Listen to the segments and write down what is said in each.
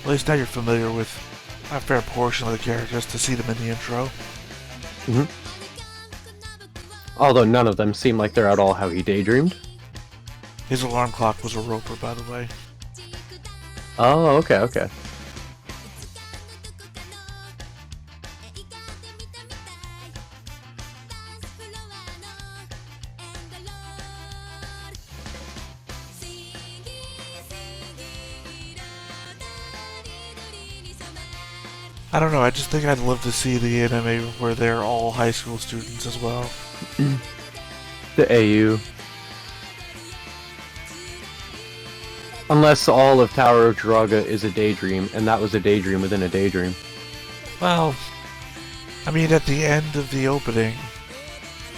At least now you're familiar with a fair portion of the characters to see them in the intro. Mm-hmm. Although none of them seem like they're at all how he daydreamed. His alarm clock was a roper, by the way. Oh, okay, okay. I don't know, I just think I'd love to see the anime where they're all high school students as well. The AU. Unless all of Tower of Druaga is a daydream, and that was a daydream within a daydream. Well, I mean, at the end of the opening,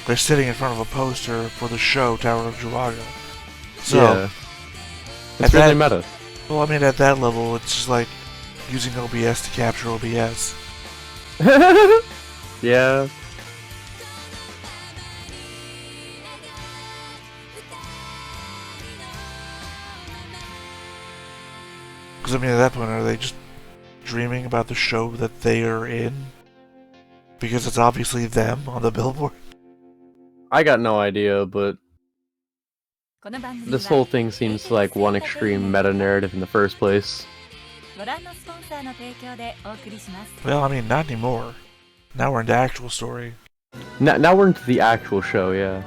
they're sitting in front of a poster for the show Tower of Druaga. So, yeah. It's really meta. Well, I mean, at that level, it's just like using OBS to capture OBS. Yeah. Because, I mean, at that point, are they just dreaming about the show that they are in? Because it's obviously them on the billboard? I got no idea, but this whole thing seems like one extreme meta-narrative in the first place. Well, I mean, not anymore. Now we're into actual story. Now we're into the actual show, yeah.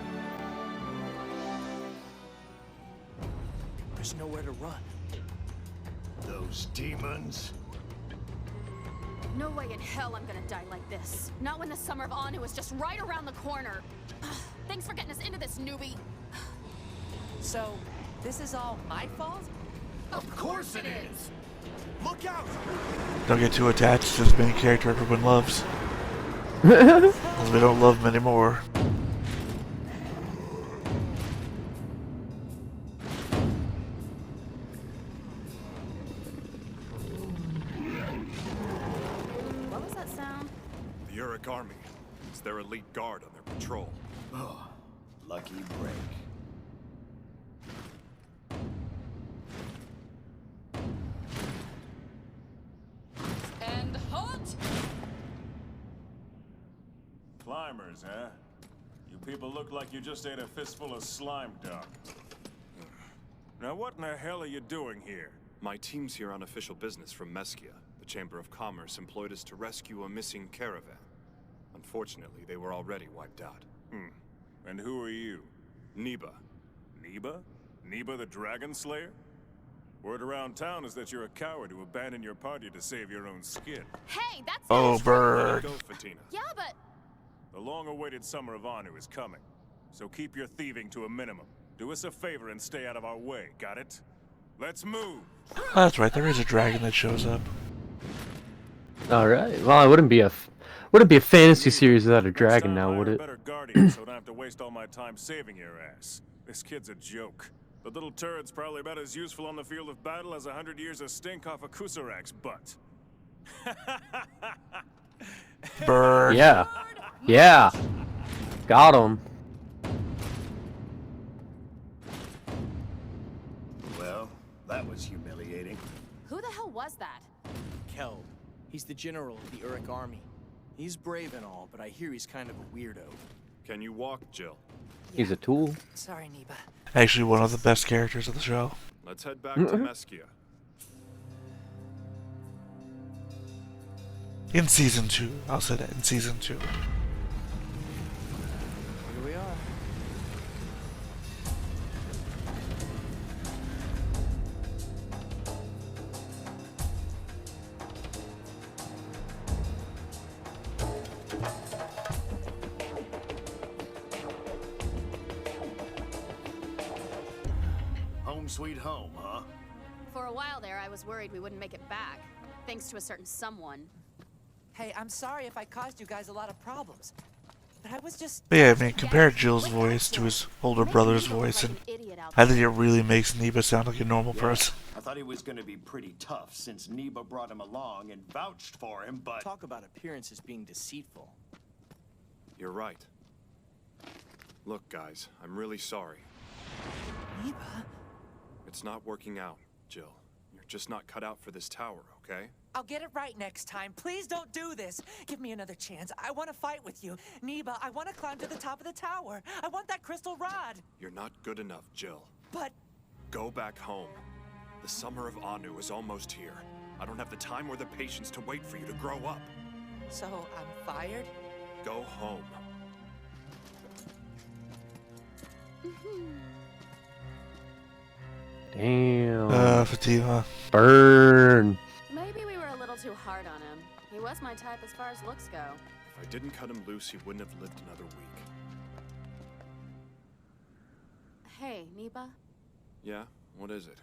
There's nowhere to run. Those demons. No way in hell I'm gonna die like this. Not when the summer of Anu is just right around the corner. Thanks for getting us into this, newbie. So, this is all my fault? Of course it is. Look out! Don't get too attached to this main character everyone loves. Because we don't love him anymore. What was that sound? The Uruk Army. It's their elite guard on their patrol. Oh, lucky break. And halt! Climbers, huh? You people look like you just ate a fistful of slime dung. Now what in the hell are you doing here? My team's here on official business from Meskia. The Chamber of Commerce employed us to rescue a missing caravan. Unfortunately, they were already wiped out. And who are you? Neba. Neba? Neba the Dragon Slayer? Word around town is that you're a coward who abandoned your party to save your own skin. Hey, that's Oh, not true. bird. Go, Fatina. Yeah, but The long-awaited Summer of Anu is coming. So keep your thieving to a minimum. Do us a favor and stay out of our way, got it? Let's move! Oh, that's right, there is a dragon that shows up. Alright, well, it wouldn't be a fantasy series without a dragon now, would it? Better guardian, so I don't have to waste all my time saving your ass. This kid's a joke. The little turret's probably about as useful on the field of battle as 100 years of stink off a Kusarak's butt. Bird. Yeah. Yeah. Got him. Well, that was humiliating. who the hell was that? Kel. He's the general of the Uruk Army. He's brave and all, but I hear he's kind of a weirdo. Can you walk, Jill? He's a tool. Sorry, Neba. Actually, one of the best characters of the show. Let's head back to Meskia. In Season 2. I'll say that, in Season 2. Here we are. Home sweet home, huh? For a while there, I was worried we wouldn't make it back. Thanks to a certain someone. Hey, I'm sorry if I caused you guys a lot of problems. But I was just... But yeah, I mean, compare Jill's voice to his older brother's voice, and I think it really makes Neba sound like a normal person. I thought he was gonna be pretty tough since Neba brought him along and vouched for him, but... Talk about appearances being deceitful. You're right. Look, guys, I'm really sorry. Neba? It's not working out, Jill. Your just not cut out for this tower, okay? I'll get it right next time. Please don't do this. Give me another chance. I want to fight with you. Neba, I want to climb to the top of the tower. I want that crystal rod. You're not good enough, Jill. But... Go back home. The summer of Anu is almost here. I don't have the time or the patience to wait for you to grow up. So, I'm fired? Go home. Damn. Fatima. Burn. Maybe we were a little too hard on him. He was my type as far as looks go. If I didn't cut him loose, he wouldn't have lived another week. Hey, Neba. Yeah? What is it?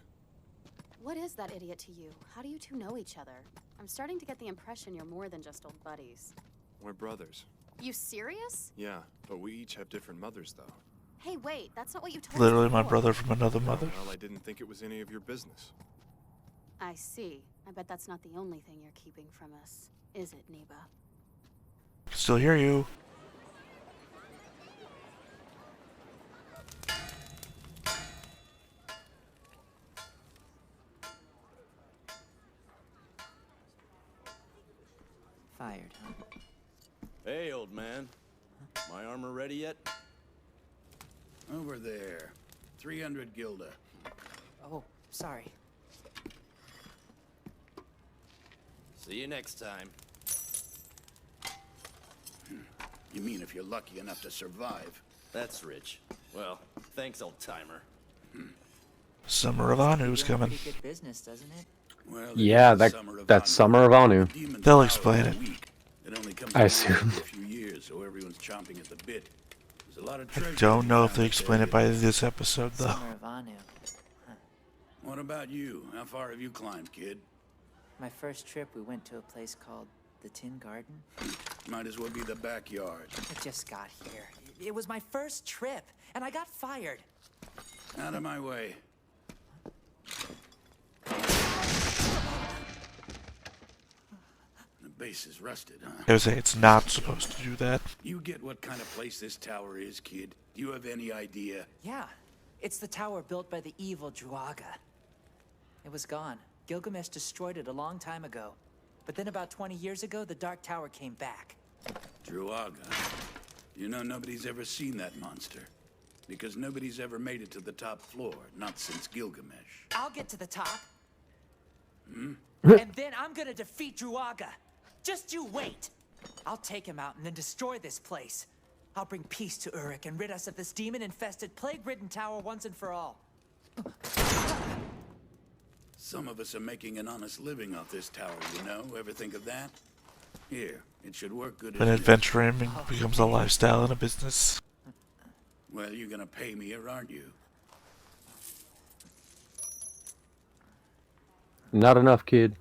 What is that idiot to you? How do you two know each other? I'm starting to get the impression you're more than just old buddies. We're brothers. You serious? Yeah, but we each have different mothers, though. Hey, wait, that's not what you told Literally me my before. brother from another mother. Well, I didn't think it was any of your business. I see. I bet that's not the only thing you're keeping from us. Is it, Neba? Still hear you. Fired, huh? Hey, old man. My armor ready yet? Over there. 300 Gilda. Oh, sorry. See you next time. You mean if you're lucky enough to survive? That's rich. Well, thanks, old timer. Summer of Anu's coming. Pretty good business, doesn't it? Well, Yeah, that's Summer of Anu. They'll explain it. It only comes I assume. for a few years, so everyone's chomping at the bit. There's a lot of I treasure don't to be know if found they out explain it there. by this episode, though. Summer of Anu. What about you? How far have you climbed, kid? My first trip, we went to a place called the Tin Garden. Might as well be the backyard. I just got here. It was my first trip, and I got fired. Out of my way. The base is rusted, huh? I would say it's not supposed to do that. You get what kind of place this tower is, kid? Do you have any idea? Yeah, it's the tower built by the evil Druaga. It was gone. Gilgamesh destroyed it a long time ago. But then about 20 years ago, the Dark Tower came back. Druaga. You know, nobody's ever seen that monster. Because nobody's ever made it to the top floor, not since Gilgamesh. I'll get to the top. And then I'm gonna defeat Druaga. Just you wait. I'll take him out and then destroy this place. I'll bring peace to Uruk and rid us of this demon-infested, plague-ridden tower once and for all. Some of us are making an honest living off this tower, you know? Ever think of that? Here, it should work good Then as adventuring becomes a lifestyle and a business. Well, you're gonna pay me here, aren't you? Not enough, kid.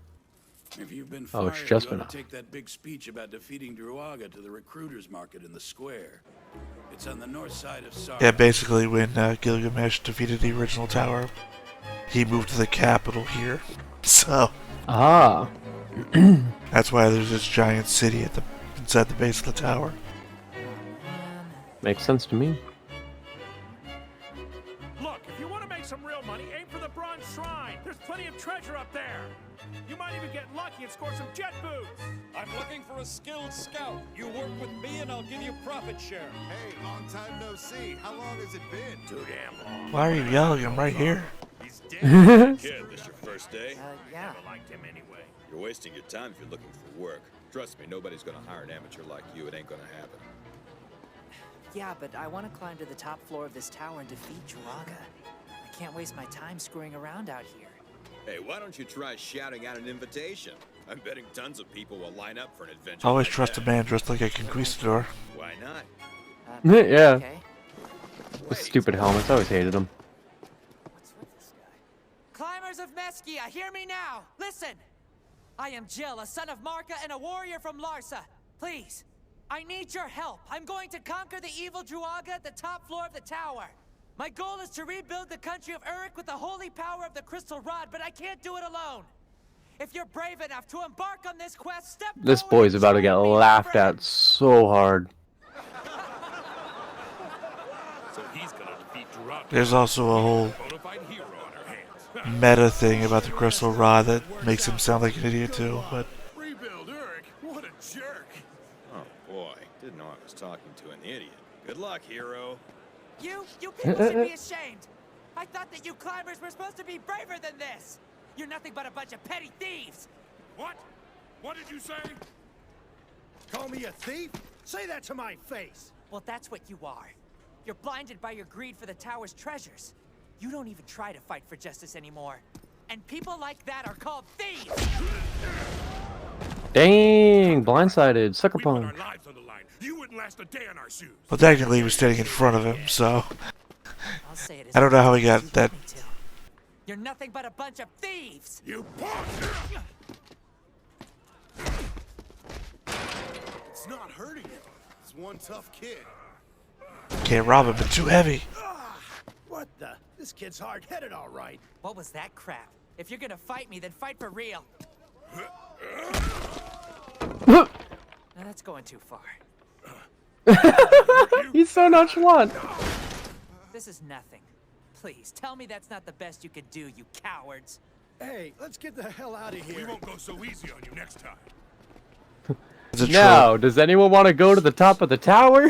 If you've been Oh, fired, it's just you ought enough. to take that big speech about defeating Druaga to the recruiters market in the square. It's on the north side of Sar. Yeah, basically when Gilgamesh defeated the original tower, he moved to the capital here. So Ah. that's why there's this giant city at the inside the base of the tower. Makes sense to me. Look, if you want to make some real money, aim for the Bronze Shrine. There's plenty of treasure up there. You might even get lucky and score some jet boots. I'm looking for a skilled scout. You work with me and I'll give you profit share. Hey, long time no see. How long has it been? Too damn long. Why are you yelling? I'm right here. He's dead. Kid, this your first day? Yeah. Never liked him anyway. You're wasting your time if you're looking for work. Trust me, nobody's gonna hire an amateur like you. It ain't gonna happen. Yeah, but I want to climb to the top floor of this tower and defeat Druaga. I can't waste my time screwing around out here. Hey, why don't you try shouting out an invitation? I'm betting tons of people will line up for an adventure. Always like trust a that. man dressed like a conquistador. Why not? Yeah. Okay. The stupid helmets. I always hated them. What's with this guy? Climbers of Meskia, hear me now! Listen! I am Jill, a son of Marka and a warrior from Larsa. Please, I need your help. I'm going to conquer the evil Druaga at the top floor of the tower. My goal is to rebuild the country of Uruk with the holy power of the crystal rod, but I can't do it alone. If you're brave enough to embark on this quest, step This forward boy's and about to join get me, my laughed friend. at so hard. So he's gonna defeat Druaga. There's also a whole Bonafide hero on our hands. meta thing about the crystal rod that makes him sound like an idiot too, but Rebuild Uruk? What a jerk! Oh boy, didn't know I was talking to an idiot. Good luck, hero. You people should be ashamed. I thought that you climbers were supposed to be braver than this. You're nothing but a bunch of petty thieves. What? What did you say? Call me a thief? Say that to my face! Well, that's what you are. You're blinded by your greed for the tower's treasures. You don't even try to fight for justice anymore. And people like that are called thieves! Dang, blindsided, sucker We put punch. our lives on the line. You wouldn't last a day in our shoes. well, technically he was standing in front of him, so I'll say it as I don't know how he got you that. want me to. You're nothing but a bunch of thieves! You punk! It's not hurting you. It's one tough kid. Can't rob him, it's too heavy. What the? This kid's hard-headed, all right. What was that crap? If you're gonna fight me, then fight for real. Now that's going too far. He's so nonchalant. This is nothing. Please, tell me that's not the best you could do, you cowards. Hey, let's get the hell out of here. We won't go so easy on you next time. It's a trope. Now, does anyone want to go to the top of the tower?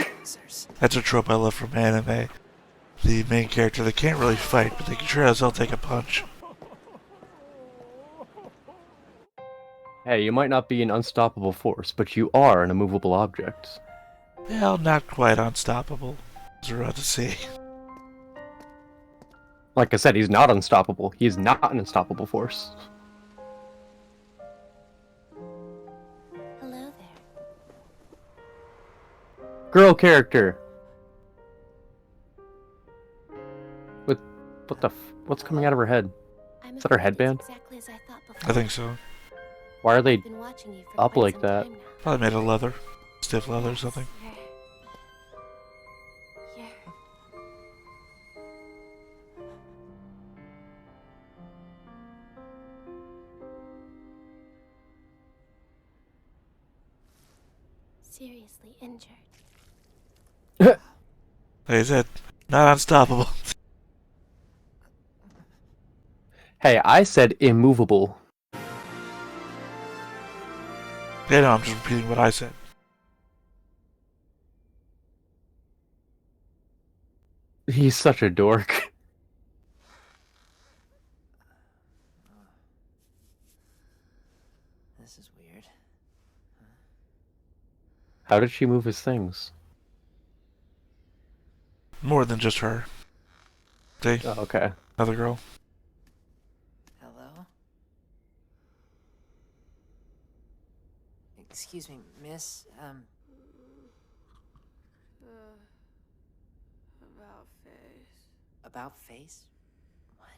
That's a trope I love from anime. The main character, they can't really fight, but they can sure as hell take a punch. Hey, you might not be an unstoppable force, but you are an immovable object. Well, not quite unstoppable, as we're about to see. Like I said, he's not unstoppable. He's not an unstoppable force. Hello there. Girl character. What the what's coming out of her head? Is that her headband? Exactly as I thought I before. think so. Why are they I've been watching you for up quite like some that? time now. Probably made of leather. Stiff leather or something. You're seriously injured. Like I said, not unstoppable. Hey, I said immovable. Yeah, no, I'm just repeating what I said. He's such a dork. This is weird. How did she move his things? More than just her. See? Oh, okay. Another girl. Hello? Excuse me, miss, About face. about face? What?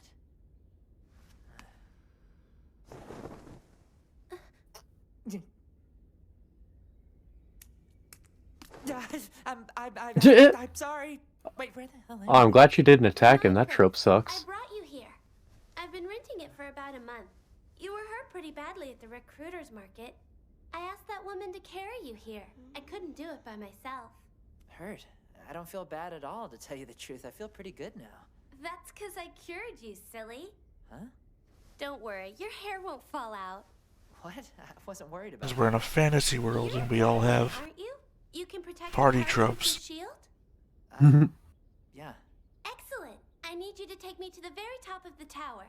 I'm sorry. Wait, where the hell Oh, I'm glad she didn't attack him. That trope sucks. I brought you here. I've been renting it for about a month. You were hurt pretty badly at the recruiter's market. I asked that woman to carry you here. I couldn't do it by myself. Hurt? I don't feel bad at all, to tell you the truth. I feel pretty good now. That's 'cause I cured you, silly. Huh? Don't worry, your hair won't fall out. What? I wasn't worried about Because it. we're in a fantasy world and we all have Aren't you? You can protect party the party with tropes. your shield? Yeah. Excellent. I need you to take me to the very top of the tower.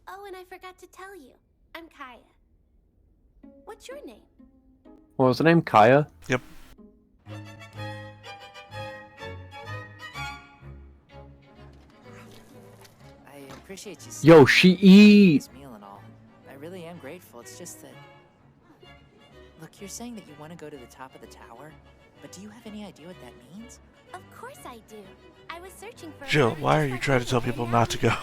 Oh, and I forgot to tell you. I'm Kaya. What's your name? What was the name? Kaya? Yep. I appreciate you Yo, she eat. this meal and all. I really am grateful. It's just that... Look, you're saying that you want to go to the top of the tower, but do you have any idea what that means? Of course I do. I was searching for a Jill, party why just are you like trying to this tell one people right not now. to go?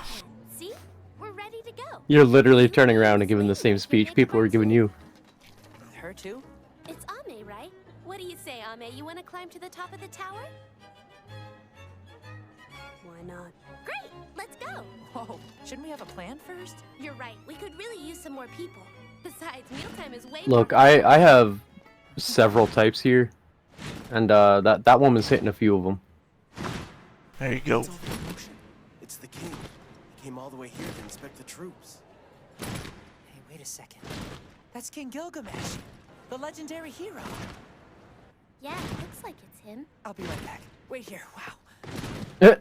See? We're ready to go. You're literally turning around and giving the same speech people were giving you. Her too? It's Ame, right? What do you say, Ame? You want to climb to the top of the tower? Why not? Great! Let's go! Whoa, shouldn't we have a plan first? You're right. We could really use some more people. Besides, mealtime is way Look, more... I have several types here, and that woman's hitting a few of them. There you go. It's the king. He came all the way here to inspect the troops. Hey, wait a second. That's King Gilgamesh, the legendary hero. Yeah, it looks like it's him. I'll be right back. Wait here. Wow.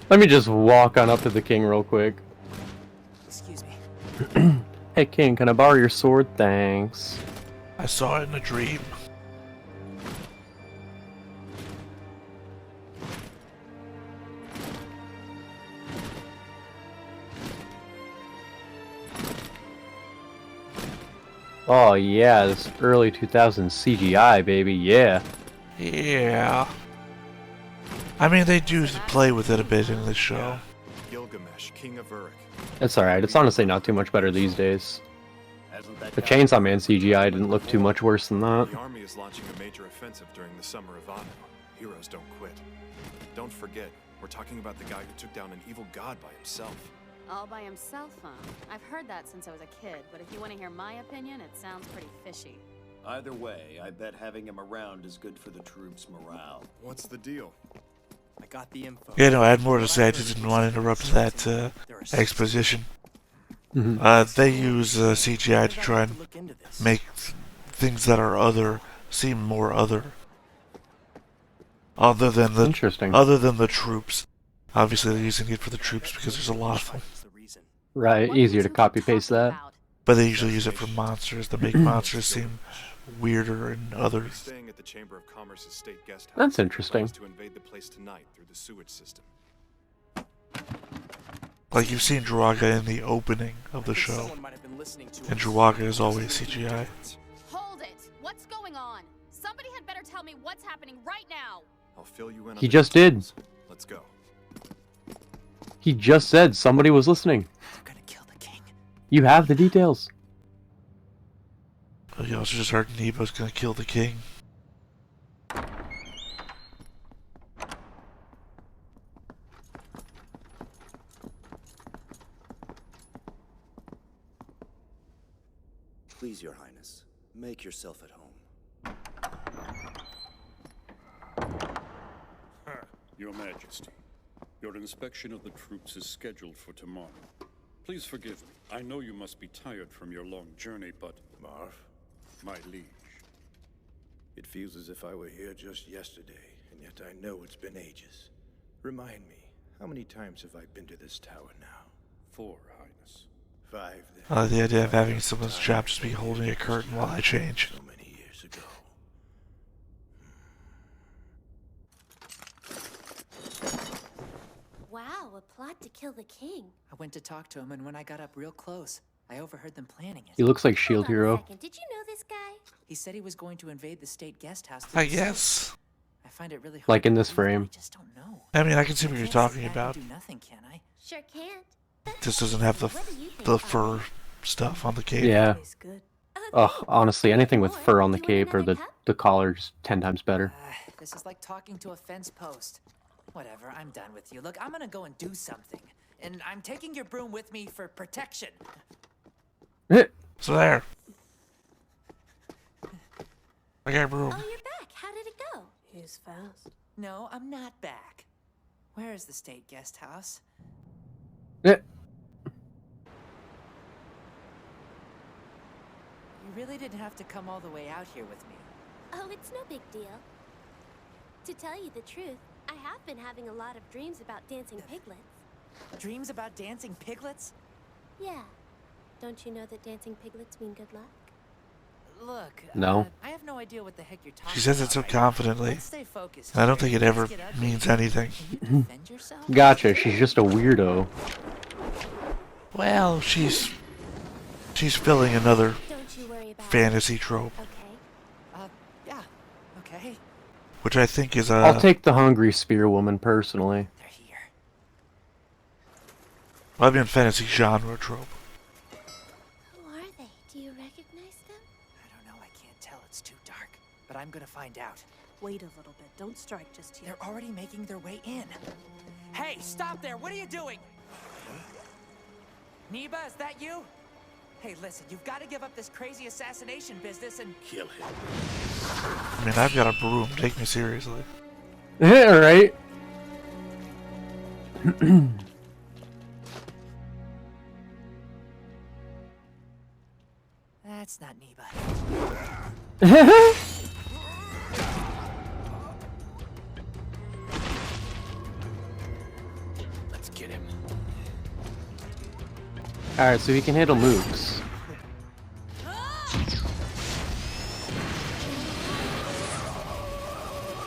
Let me just walk on up to the king real quick. Excuse me. Hey king, can I borrow your sword? Thanks. I saw it in a dream. Oh yeah, this early 2000s CGI, baby, yeah. Yeah. I mean, they do play with it a bit in this show. Gilgamesh, king of Uruk. It's alright, it's honestly not too much better these days. The Chainsaw Man CGI didn't look too much worse than that. The army is launching a major offensive during the summer of Anu. Heroes don't quit. Don't forget, we're talking about the guy who took down an evil god by himself. All by himself, huh? I've heard that since I was a kid, but if you want to hear my opinion, it sounds pretty fishy. Either way, I bet having him around is good for the troops' morale. What's the deal? I got the info. Yeah, no, I had more to say. I just didn't want to interrupt that exposition. They use CGI to try and make things that are other seem more other. Other than the troops. Obviously, they're using it for the troops because there's a lot of them. Right, easier to copy paste that. But they usually use it for monsters to make monsters seem weirder and others. Staying at the Chamber of Commerce's state guest house. That's interesting. To invade the place tonight through the sewage system. Like you've seen Druaga in the opening of the show. And Druaga is always CGI. Hold it! What's going on? Somebody had better tell me what's happening right now! I'll fill you in on He just did. Let's go. He just said somebody was listening. They're gonna kill the king. You have the details. Oh, you also just heard Neba's gonna kill the king. Please, Your Highness, make yourself at home. Your Majesty, your inspection of the troops is scheduled for tomorrow. Please forgive me. I know you must be tired from your long journey, but... Marv? My liege. It feels as if I were here just yesterday, and yet I know it's been ages. Remind me, how many times have I been to this tower now? 4, Highness. 5, then. The idea of having someone's job just be holding a curtain while I change. So many years ago. Wow, a plot to kill the king. I went to talk to him, and when I got up real close, I overheard them planning it. He looks like Shield Hero. Did you know this guy? He said he was going to invade the state guest house. I guess. I find it really hard Like in this frame. I just don't know. I mean, I can see what you're talking about. Do nothing, can I? Sure can't. This doesn't have the fur stuff on the cape. Yeah. Ugh, honestly, anything with fur on the cape or the collar's 10 times better. This is like talking to a fence post. Whatever, I'm done with you. Look, I'm gonna go and do something. And I'm taking your broom with me for protection. So there. I got a broom. Oh, you're back. How did it go? He's fast. No, I'm not back. Where is the state guest house? Yeah. You really didn't have to come all the way out here with me. Oh, it's no big deal. To tell you the truth, I have been having a lot of dreams about dancing piglets. Dreams about dancing piglets? Yeah. Don't you know that dancing piglets mean good luck? Look, No. I have no idea what the heck you're talking about. She says it so confidently. Let's stay focused. And I don't think it ever means anything. Gotcha, she's just a weirdo. Well, she's filling another fantasy trope, Yeah, okay. which I think is I'll take the hungry spear woman personally. I mean fantasy genre trope. Who are they? Do you recognize them? I don't know, I can't tell. It's too dark. But I'm gonna find out. Wait a little bit. Don't strike just yet. They're already making their way in. Hey, stop there! What are you doing? Neba, is that you? Hey, listen, you've got to give up this crazy assassination business and... Kill him. I mean, I've got a broom. Take me seriously. Alright. That's not Neba. Let's get him. Alright, so he can handle moves.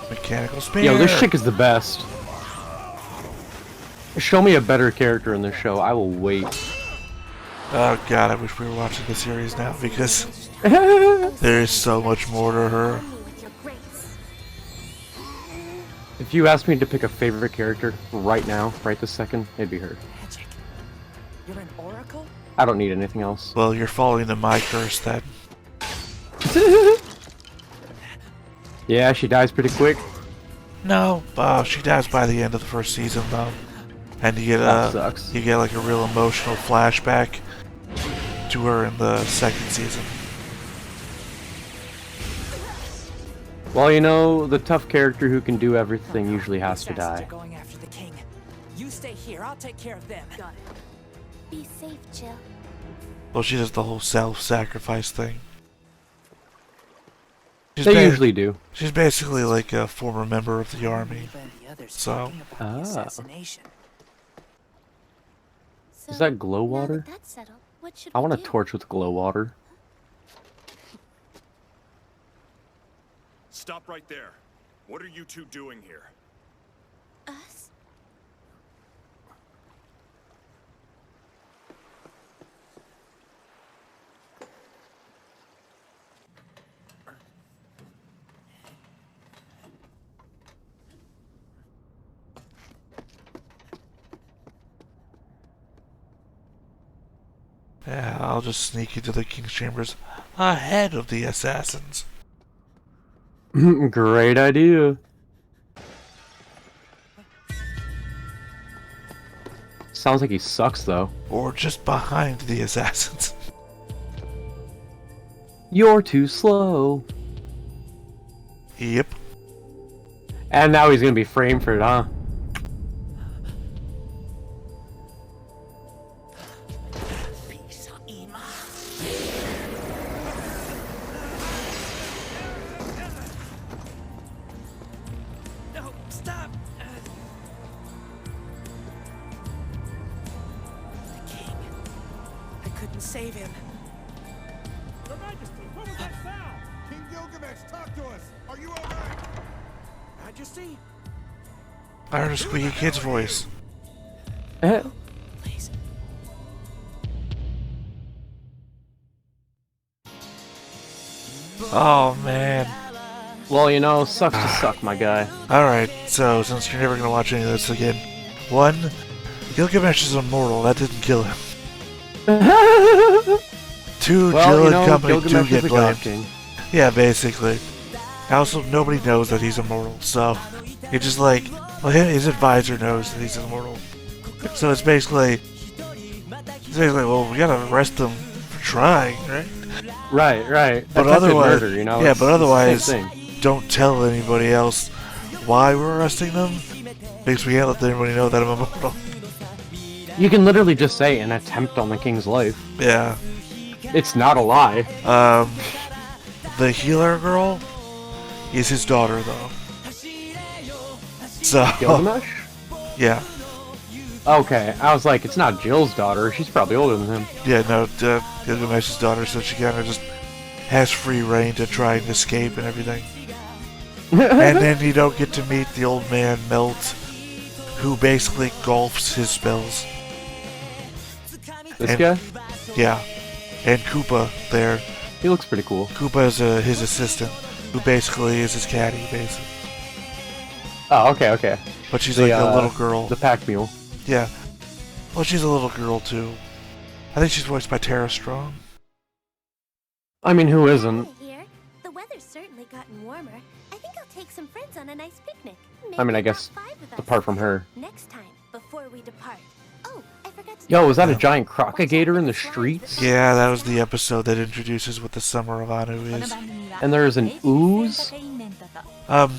Mechanical spear. Yo, this chick is the best. Show me a better character in this show. I will wait. Oh god, I wish we were watching the series now because there is so much more to her. If you asked me to pick a favorite character right now, right this second, it'd be her. Magic. You're an oracle? I don't need anything else. Well, you're falling into my curse then. Yeah, she dies pretty quick. No, she dies by the end of the first season though, and you get you get like a real emotional flashback to her in the second season. Well, you know, the tough character who can do everything usually has to die. Going after the king. You stay here. I'll take care of them. Got it. Be safe, Jill. Well, she does the whole self-sacrifice thing. They usually do. She's basically like a former member of the army. So. Is that glow water? I want a torch with glow water. Stop right there. What are you two doing here? Us? Yeah, I'll just sneak into the king's chambers ahead of the assassins. Great idea. Sounds like he sucks though. Or just behind the assassins. You're too slow. Yep. And now he's gonna be framed for it, huh? No, stop! The king. I couldn't save him. Your Majesty, what was that sound? King Gilgamesh, talk to us. Are you alright? Majesty? I heard a squeaky kid's voice. Please. Oh man. Well, you know, sucks to suck, my guy. Alright, so since you're never gonna watch any of this again, one, Gilgamesh is immortal, that didn't kill him. Two, Well, Jill you and know, company Gilgamesh do is get a god blamed. king. Yeah, basically. Also, nobody knows that he's immortal, so it's just like, well, his advisor knows that he's immortal. So it's basically, well, we gotta arrest him for trying, right? Right. But Attempted otherwise, murder, you know? yeah, it's but the otherwise, same thing. don't tell anybody else why we're arresting them, because we can't let anybody know that I'm immortal. You can literally just say an attempt on the king's life. Yeah. It's not a lie. The healer girl is his daughter, though. So. Gilgamesh? Yeah. Okay, I was like, it's not Jill's daughter. She's probably older than him. Yeah, no, Gilgamesh's daughter, so she kind of just has free reign to try and escape and everything. And then you don't get to meet the old man Melt, who basically golfs his spells. This guy? Yeah. And Koopa there. He looks pretty cool. Koopa is his assistant, who basically is his caddy, basically. Oh, okay. But she's like a little girl. The pack mule. Yeah. Well, she's a little girl, too. I think she's voiced by Tara Strong. I mean, who isn't? Here, the weather's certainly gotten warmer. I think I'll take some friends on a nice picnic. I mean, I guess, apart from her. Next time, before we depart. Oh, I forgot to Yo, was that a giant crocagator in the streets? Yeah, that was the episode that introduces what the Summer of Anu is. And there's an ooze? As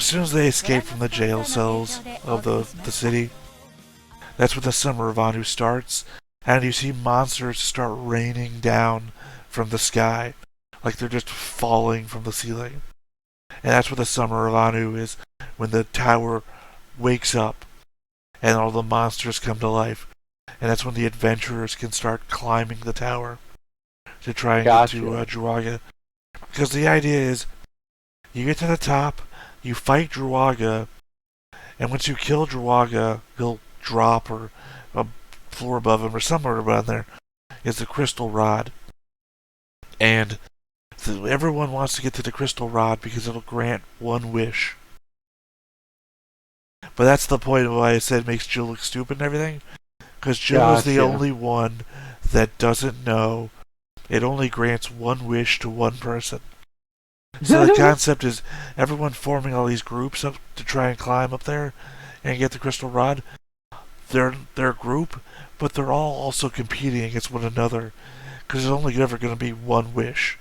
soon as they escape from the jail cells of the city, that's when the Summer of Anu starts, and you see monsters start raining down from the sky. Like they're just falling from the ceiling. And that's what the Summer of Anu is, when the tower wakes up and all the monsters come to life. And that's when the adventurers can start climbing the tower to try and get to Druaga. Because the idea is, you get to the top, you fight Druaga, and once you kill Druaga, he'll drop, or a floor above him, or somewhere around there, is the crystal rod. And everyone wants to get to the crystal rod because it'll grant one wish. But that's the point of why I said it makes Jill look stupid and everything. Because Jill is the only one that doesn't know it only grants one wish to one person. So the concept is everyone forming all these groups up to try and climb up there and get the crystal rod. They're a group, but they're all also competing against one another. Because there's only ever going to be one wish.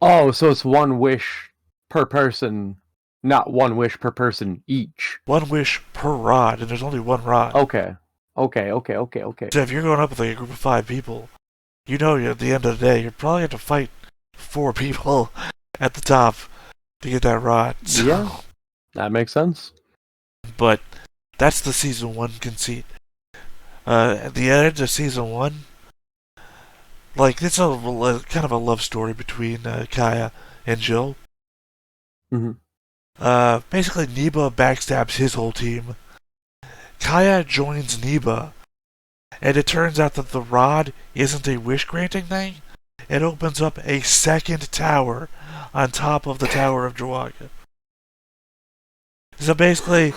Oh, so it's one wish per person, not one wish per person each. One wish per rod, and there's only one rod. Okay. So if you're going up with like a group of 5 people, you know at the end of the day, you're probably going to fight 4 people at the top to get that rod. So. Yeah, that makes sense. But that's the Season 1 conceit. At the end of Season 1, like, it's a kind of a love story between Kaya and Jill. Mm-hmm. Basically, Neba backstabs his whole team. Kaya joins Neba, and it turns out that the rod isn't a wish-granting thing. It opens up a second tower on top of the Tower of Druaga. So basically,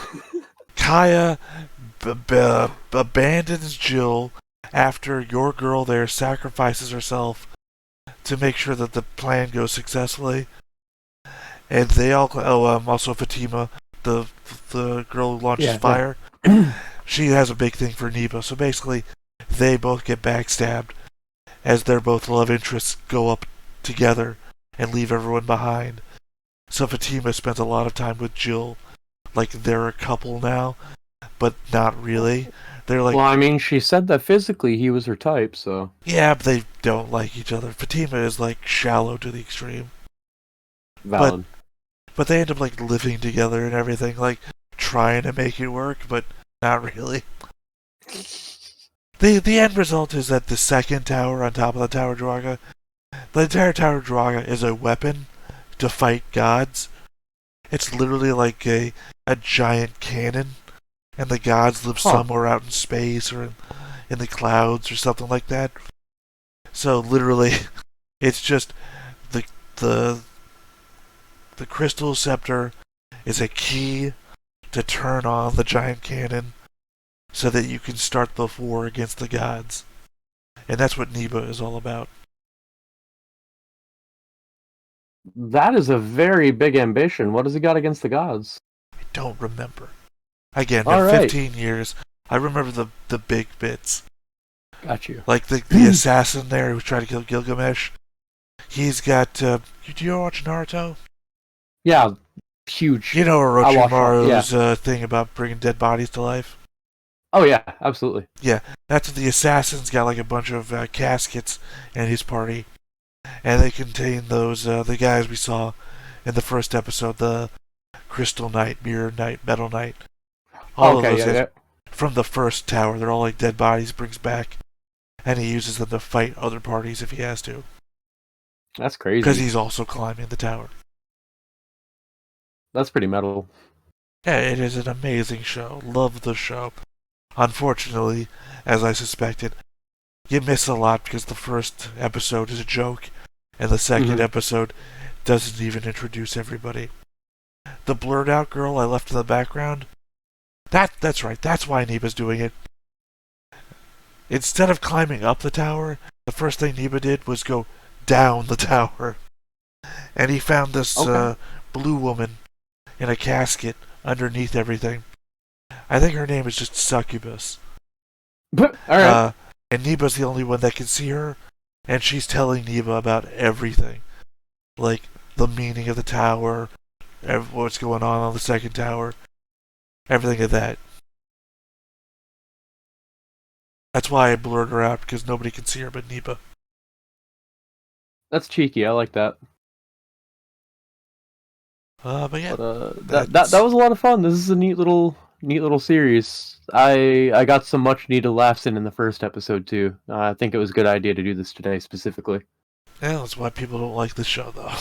Kaya abandons Jill after your girl there sacrifices herself to make sure that the plan goes successfully. And they all... also Fatima, the girl who launches fire. She has a big thing for Neba. So basically, they both get backstabbed as their both love interests go up together and leave everyone behind. So Fatima spends a lot of time with Jill. Like, they're a couple now, but not really. They're like... Well, I mean, she said that physically he was her type, so... Yeah, but they don't like each other. Fatima is, like, shallow to the extreme. Valid. But they end up, like, living together and everything, like, trying to make it work, but not really. The end result is that the second tower on top of the Tower of Druaga, the entire Tower of Druaga is a weapon to fight gods. It's literally like a giant cannon, and the gods live somewhere out in space or in the clouds or something like that. So literally, it's just the crystal scepter is a key to turn on the giant cannon so that you can start the war against the gods. And that's what Neba is all about. That is a very big ambition. What has he got against the gods? I don't remember. Again, in 15 years, I remember the big bits. Got you. Like the assassin there who tried to kill Gilgamesh. He's got... do you watch Naruto? Yeah, huge. You know Orochimaru's thing about bringing dead bodies to life? Oh yeah, absolutely. Yeah, that's what the assassin's got, like a bunch of caskets in his party. And they contain those, the guys we saw in the first episode, the Crystal Knight, Mirror Knight, Metal Knight. All of those guys from the first tower. They're all like dead bodies, brings back, and he uses them to fight other parties if he has to. That's crazy. Because he's also climbing the tower. That's pretty metal. Yeah, it is an amazing show. Love the show. Unfortunately, as I suspected, you miss a lot because the first episode is a joke, and the second episode doesn't even introduce everybody. The blurred out girl I left in the background, that's right, that's why Neba's doing it. Instead of climbing up the tower, the first thing Neba did was go down the tower. And he found this blue woman in a casket underneath everything. I think her name is just Succubus. Alright. And Neba's the only one that can see her, and she's telling Neba about everything. Like, the meaning of the tower, what's going on the second tower, everything of that. That's why I blurred her out, because nobody can see her but Neba. That's cheeky. I like that. But yeah, that was a lot of fun. This is a neat little series. I got some much needed laughs in the first episode too. I think it was a good idea to do this today specifically. Yeah, that's why people don't like the show though.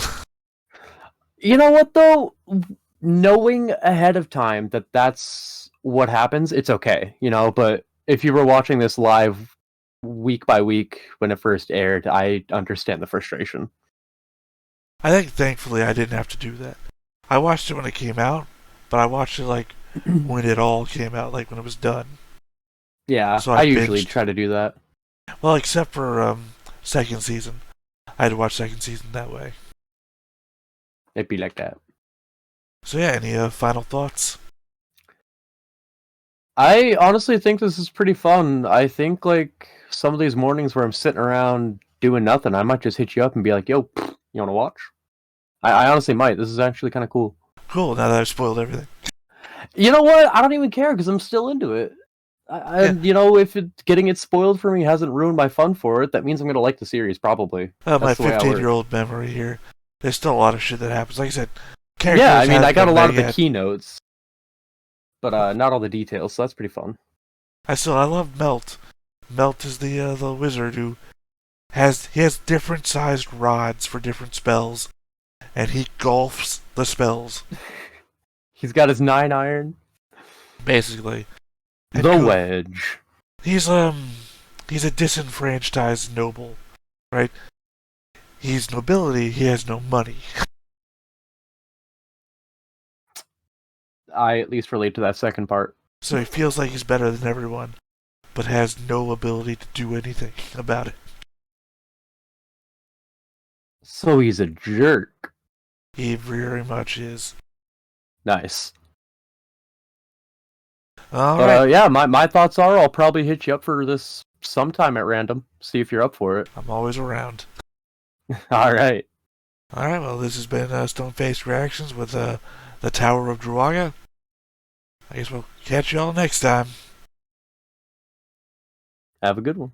You know what though? Knowing ahead of time that that's what happens, it's okay. You know, but if you were watching this live week by week when it first aired, I understand the frustration. I think thankfully I didn't have to do that. I watched it when it came out, but I watched it like when it all came out, like when it was done. Yeah, so I usually try to do that. Well, except for second season. I had to watch second season that way. It'd be like that. So yeah, any final thoughts? I honestly think this is pretty fun. I think like some of these mornings where I'm sitting around doing nothing, I might just hit you up and be like, yo, you want to watch? I honestly might. This is actually kind of cool. Cool, now that I've spoiled everything. You know what? I don't even care because I'm still into it. You know, if getting it spoiled for me hasn't ruined my fun for it, that means I'm going to like the series, probably. My 15-year-old memory here. There's still a lot of shit that happens. Like I said, characters. Yeah, I mean, I got a lot of the keynotes, but not all the details, so that's pretty fun. I love Melt. Melt is the wizard who has different sized rods for different spells, and he golfs the spells. He's got his 9-iron. Basically. The wedge. He's a disenfranchised noble, right? He's nobility, he has no money. I at least relate to that second part. So he feels like he's better than everyone, but has no ability to do anything about it. So he's a jerk. He very much is. Nice. Alright. Yeah, my thoughts are I'll probably hit you up for this sometime at random. See if you're up for it. I'm always around. Alright. Alright, well this has been Stone-Faced Reactions with the Tower of Druaga. I guess we'll catch y'all next time. Have a good one.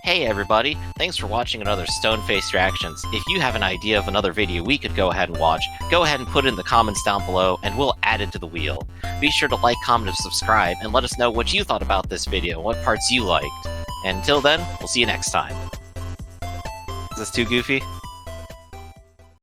Hey everybody, thanks for watching another Stone-Faced Reactions. If you have an idea of another video we could go ahead and watch, go ahead and put it in the comments down below and we'll add it to the wheel. Be sure to like, comment, and subscribe and let us know what you thought about this video and what parts you liked. And until then, we'll see you next time. Is this too goofy?